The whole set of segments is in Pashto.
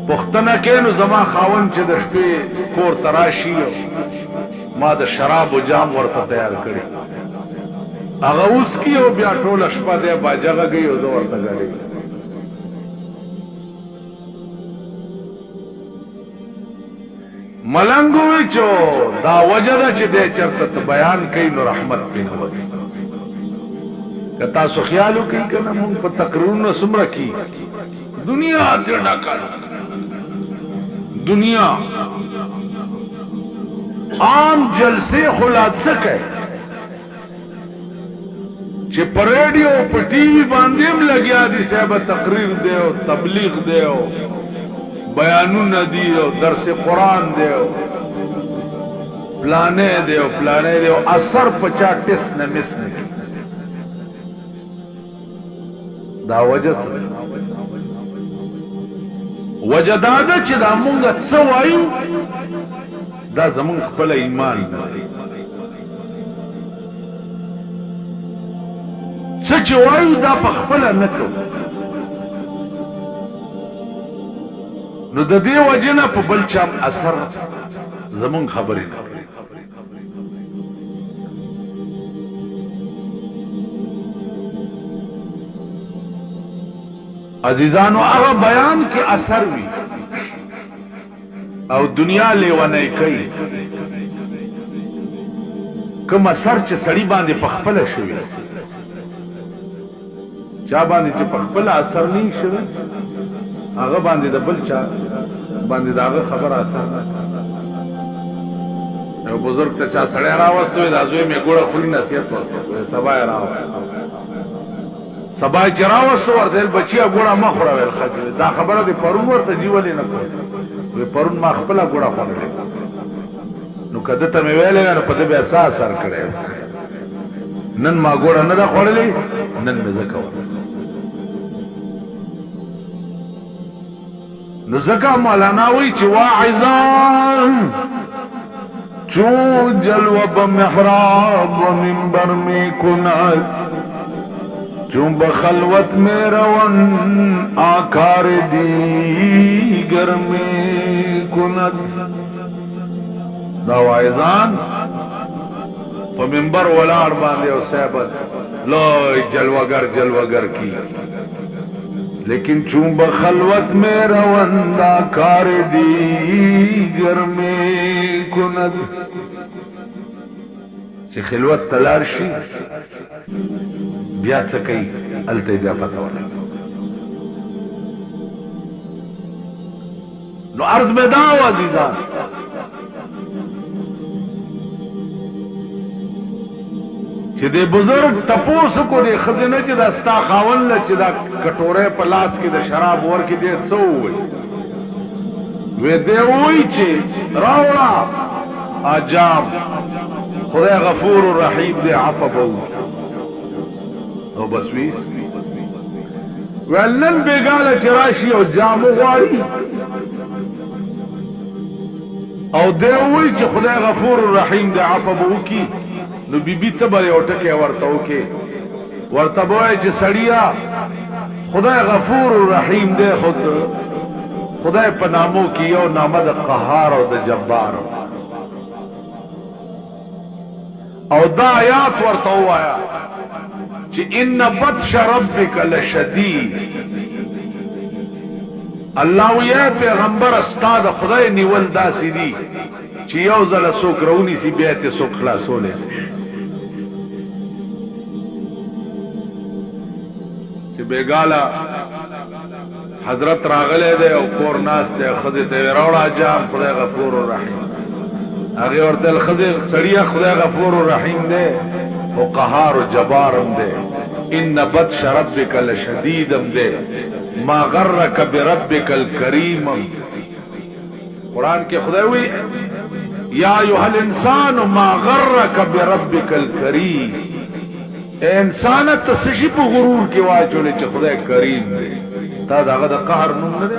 پختنه کې نو زما خاون چې د شپې کور تراشي ما د شراب او جام ورته تیار کړی هغه اوس کی او بیا ټول شپه دی باجغه گئی او زه ورته غړي ملنګوي چو دا وجدا چې دې چرته بیان کوي نو رحمت پینه وي کتا سو خیالو کوي کنه مونږ په تقریرونو سمره کی دنیا دې ډکه دنیا عام جلسے خلاد سکے چې پر ریډیو په ټي وي باندې هم لګیا دي صاحب تقریر دی او تبلیغ دی او بیانونه دي او درس قرآن دی او پلانې دی او اثر 50 نه مس نه دا وجه وجداده چې دا مونږ څه وایو دا زمون خپل ایمان څه چې وایو دا په خپل نه کوو نو د دې وجه نه په بل چا اثر زمون خبرې نه کوي عزیزانو هغه بیان کې اثر وي او دنیا لیونی کوي کوم اثر چې سړی باندې پخپله شوی چا باندې چې پخپله اثر نه شوی هغه باندې د بل چا باندې د هغه خبره اثر نه یو بزرگ ته چا سړی راوستو دا زوی مې ګوړه خوري نصیحت ورته سبا یې راوستو سبا چې راوستو ورته بچیا ګوړه مه خوره ویل ښه دا خبره دې پرون ورته جیولې نه کوي پرون ما خپله ګوړه خوړلې نو که ده ته مې ویلې نو په ده بیا څه اثر کړی نن ما ګوړه نه ده خوړلې نن مې زه کوم نو ځکه مولانا وایي چې واعظان چون جلوه بمحراب و منبر میں کند چون بخلوت میں روان آکار دیگر میں کند دا واعظان پا منبر ولار باندے او صحبت لوی جلوگر کی لیکن چون بخلوت میں روان آکار دیگر میں کند چه خلوت تلار شی بیا څه کوي هلته بیا پته ولګي نو عرض مې دا و عزیزان چې د بزرگ تپوس کو د ښځې نه چې دا ستا خاوند له چې دا کټوری په لاس کې د شراب ورکې دی څه ووایي وی دی ووایي چې راوړه اجام خدای غفور رحیم دی عفو به وکړي او بس ویس ویل نن بیگاله چې راشي او جامو غواړي او دی ووایي چې خدای غفور رحیم دی عفو به وکړي نو بیبي ته به یو ټکی ورته وکړي ورته به وایي چې سړیه خدای غفور رحیم دی خدای په نامو کې یو نامه د قهار او د جبار او دا آیات ورته ووایا چې ان بطش ربک لشدید الله وی پیغمبر استاد خدای نیول داسې دي چې یو ځله څوک راونیسي بیا ته څوک خلاصولی چې بیګاله حضرت راغلی دی او کور ناست دی ښځې ته یې راوړه جام خدای غفور رحیم هغې ورته ویل ښځې سړیه خدای غفور رحیم دی او قهار و جبارم دے ان بطش ربک لشدیدم دے ما غرک بربک الکریمم قرآن کے خدای ہوئی یا ایوہ الانسان ما غرک بربک الکریم اے انسانت تو سشی پا غرور کی واجولے چا خدای کریم دے تا دا غدا قهر نم ندے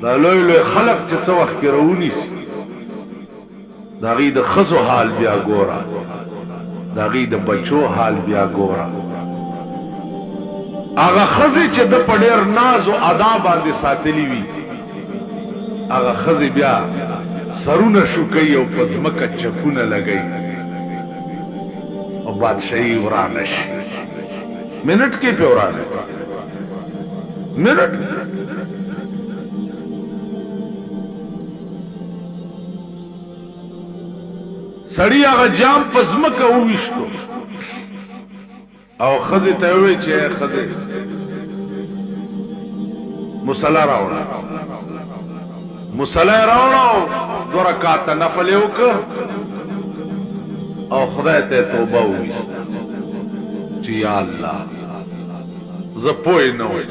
دا لوی لوی خلق چا سا وقت کی رونی سی دا غی دا خزو حال بیا گورا دا غی دا بچو حال بیا گورا هغه خزي چې د پډیر ناز او ادا باندې ساتلی وي هغه خزي بیا سرونه شوکي او پزمکه چکونه لګي او بادشاہي ورانه شي منټ کې په ورانه منټ سړی هغه جام پزمکه وويشتو او خزي ته وی چې خزي مصلا راوړه مصلا راوړه 2 رکعات نفل وکړه او خدای ته توبه وویست چې یا الله زه پوه نه وم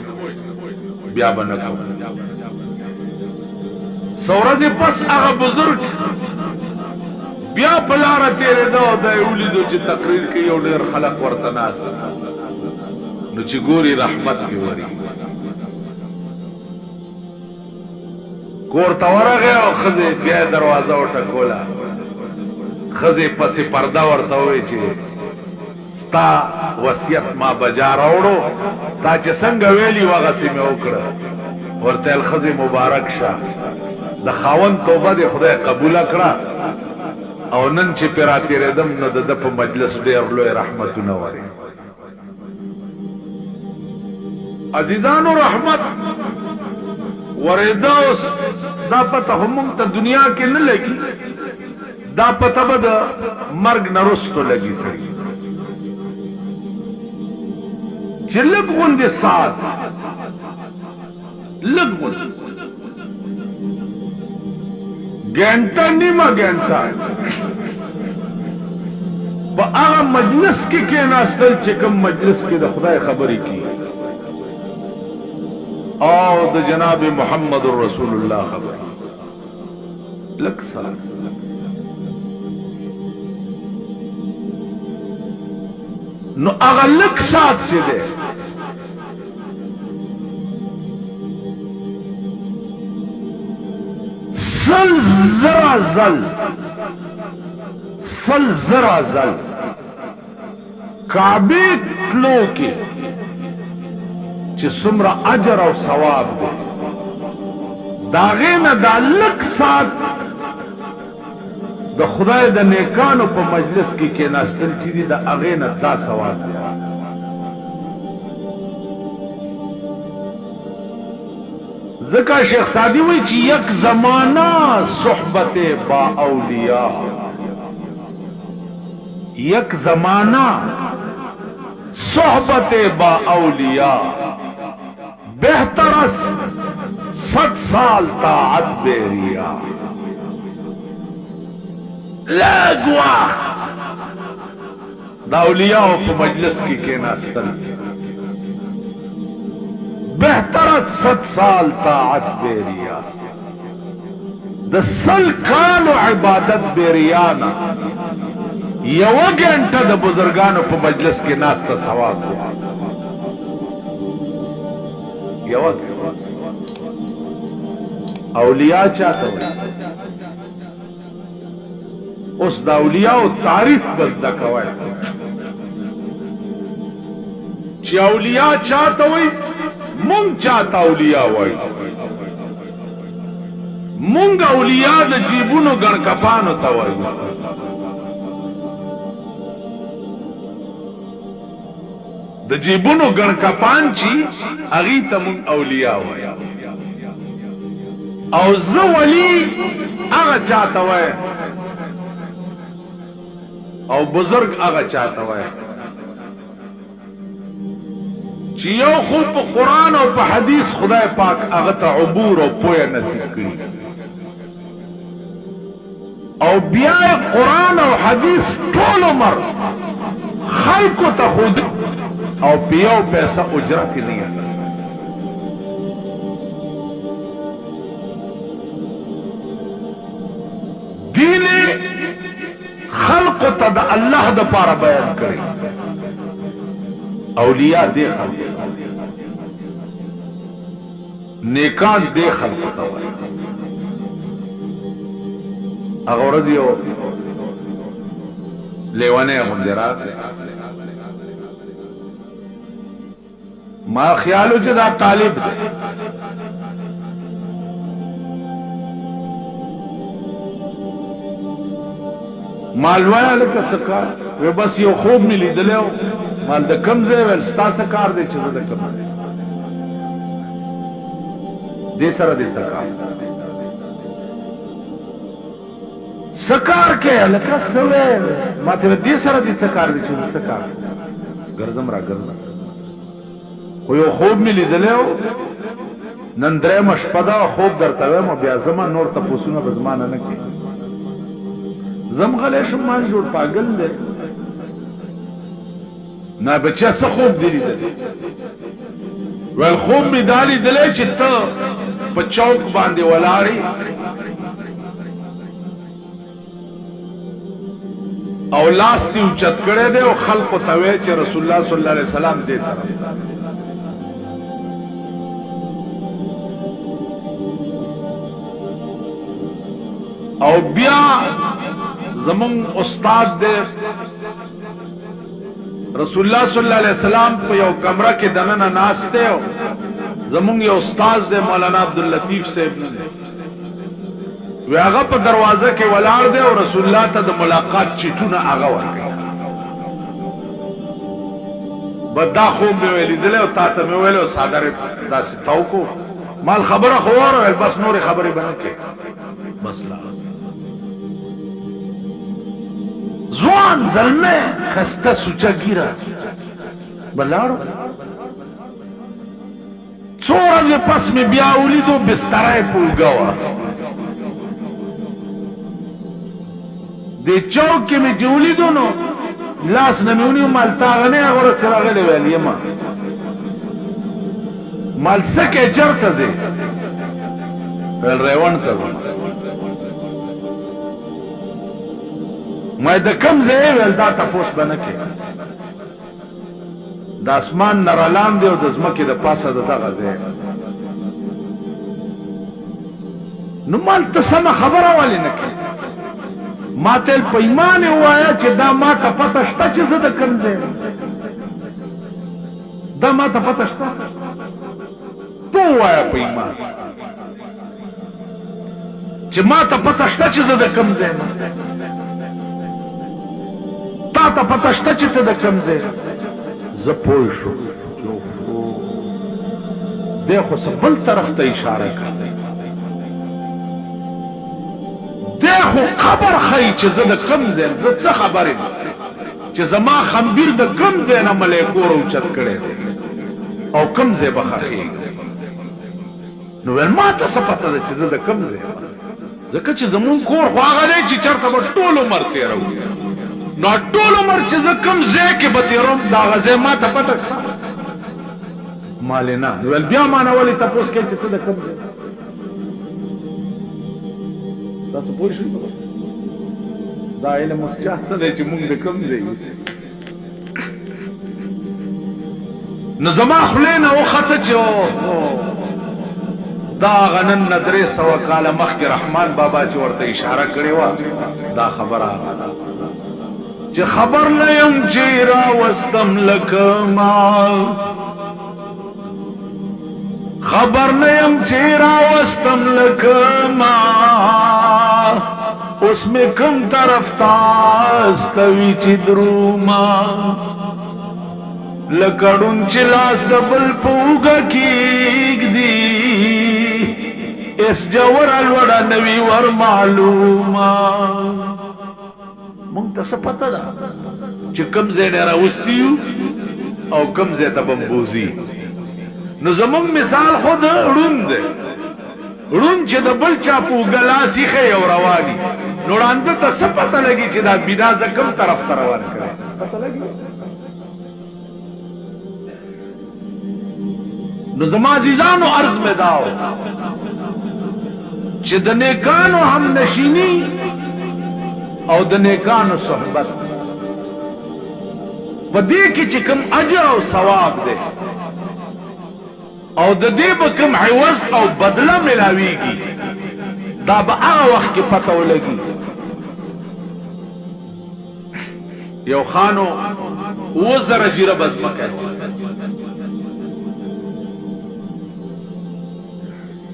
بیا به نه کوم څو ورځې پس هغه بزرګ بیا په لاره تېرېده او دا یې ولیدو چې تقریر کوي او ډېر خلک ورته ناست نو چې ګوري رحمت پې وري کور ته ورغی او ښځې بیا یې دروازه وټکوله ښځې پسې پرده ورته ووی چې ستا وصیت ما بجا راوړو تا چې څنګه ویلي وغسې مې وکړه ورته ویل ښځې مبارک شه د خاوند توبه دې خدای قبوله کړه او نن چې پې راتېرېدم نو د ده په مجلس ډېر لوی رحمتونه وري عزیزانو رحمت ورېده اوس دا پته خو مونږ ته دنیا کې نه لګي دا پته به د مرګ نه رستو لګي سړي چې لږ غوندې ساعت لږ غوندې ګنټه نیمه ګنټه په هغه مجلس کې کېناستل چې کوم مجلس کې د خدای خبرې کېږي او د جناب محمد رسول الله خبر لک ساعت نو هغه لک ساعت چې ده سل زرا زل کعبه تلو کې چې څومره اجر او ثواب دی داغه نه دا لک سات د خدای د نیکانو په مجلس کې کېناستل چې دی د هغه نه دا ثواب دی ځکه شیخ سعدی وایي چې یک زمانہ صحبت با اولیاء یک زمانہ صحبت با اولیاء بہتر 100 سال طاعت بیریا لگوا دا اولیاء په مجلس کې کېناستل بہتر 100 سال طاعت بیریا د 100 کالو عبادت بیریانا یو گھنٹه د بزرگانو په مجلس کې ناسته ثواب دی یو اولیاء چاته وي اوس د اولیاء تعریف بس د کوي چې اولیاء چاته وي مونږ چاته اولیاء وای مونږ اولیاء د جیبونو ګڼ کپانو ته وای د جیبونو ګڼ کپان چې هغې ته مونږ اولیاء وای او زه ولی هغه چاته وای او بزرگ هغه چاته وای چې یو خو په قرآن او په حدیث خدای پاک هغه ته عبور او پوهه نصیب کړي او بیا قرآن او حدیث ټول عمر خلقو ته خود او پیو پیسہ اجرت نه اخلي دین خلقو ته د الله د پاره بیان کړي اولیاء دے خلق نیکان دے خلق تاوائے اغورد یو لیوانے غندرات ما خیالو چې دا طالب دی مالوایا لکه سکار وی بس یو خوب می لیدلی مال د کم ځای ویل ستا څه کار دی چې زه د کم دې سره دې څه کار سکار کې لکه څه ویل ما ته دې سره دې څه کار دی چې څه کار ګرځم را ګرځم خو یو خوب می لیدلی نن درېیمه شپه ده خوب درته وایم بیا زما نور تپوسونه به زما نه کوي زم غلی شم مان جوړ پاگل دی نه بچه څه خوب دی لیدلی ویل خوب می دا لیدلی چې ته په چوک باندې ولاړې او لاس دې اوچت کړی دی او خلقو ته وایې چې رسول الله صلی الله علیه وسلم دې طرف او بیا زمون استاد دے رسول اللہ صلی اللہ علیہ وسلم په یو کمره کې دننه ناشته او زمون یو استاد دے مولانا عبداللطیف صاحب وی هغه په دروازه کې ولاړ دی او رسول الله ته د ملاقات چټونه هغه ورکړي بدا خوب مې ویل او تا ته مې ویل او صادره داسې تاوکو مال خبره خو وره بس نور خبرې باندې کې بس لا زوان زلمه خسته سوچا ګیرا بلاړو څوره دې پس مې بیا ولیدو بسترای پوګوا دې چوک کې مې جولیدو نو لاس نه میونی مال تاغنه هغه چرغله ویل یما مال سکه چرته دې ول ریوان کړو ما د کم ځای ول دا تاسو باندې کې د اسمان نرالان دی او د زمکه د پاسه د دغه ځای نو مال ته سم خبره والی نه کې ما تل پیمانه وایا چې دا ما ته پته شته چې زه د کم ځای دا ما ته پته شته تو وایا پیمان چې ما ته پته شته چې زه د کم ځای تا ته پته شته چې ته د کم ځای زه پوه شوم دی خو څه بل طرف ته اشاره کوي دی خو خبر ښیي چې زه د کم ځای زه څه خبر یم چې زما خمبیر د کم ځای نه ملیکو راوچت کړی دی او کم ځای به ښخېږي نو ویل ما ته څه پته ده چې زه د کم ځای ځکه چې زمونږ کور خو هغه دی چې چېرته به ټول عمر تېروو نو ټول عمر چې زه کم ځای کې به تېروم د هغه ځای ما ته پته شته مالې نه نو ویل بیا ما نه ولې تپوس کوې چې ته د کم ځای تاسو پوه شئ دا علم اوس چا څه دی چې مونږ د کم ځای نو زما خولې نه وخته چې دا هغه نن نه 300 کاله مخکې رحمان بابا چې ورته اشاره کړې وه دا خبره چې خبر نه یم چې راوستم لکه مال خبر نه یم چې راوستم لکه مال اوس مې کوم طرف ته استوي چې دروما لکه ړوند چې لاس د بل په اوږه کېږدي اس جوړه لوړه نوي ور معلومه مونږ ته څه پته ده چې کوم ځای نه راوستي یو او کوم ځای ته به بوځي نو زمونږ مثال خو د ړوند دی ړوند چې د بل چا په اوږه لاس ایښی او رواني نو ړانده ته څه پته لګي چې دا بنا زه کوم طرف ته روان کړی پته لګي نو زما عزیزانو عرض مې دا و چې د نیکانو هم نشینی او د نیکانو صحبت په دې کې چې کوم اجر او ثواب دی او د دې به کوم عوض او بدله ملاویږي دا به هغه وخت کې پته ولګي یو خانو 20,000 جیره بس مکه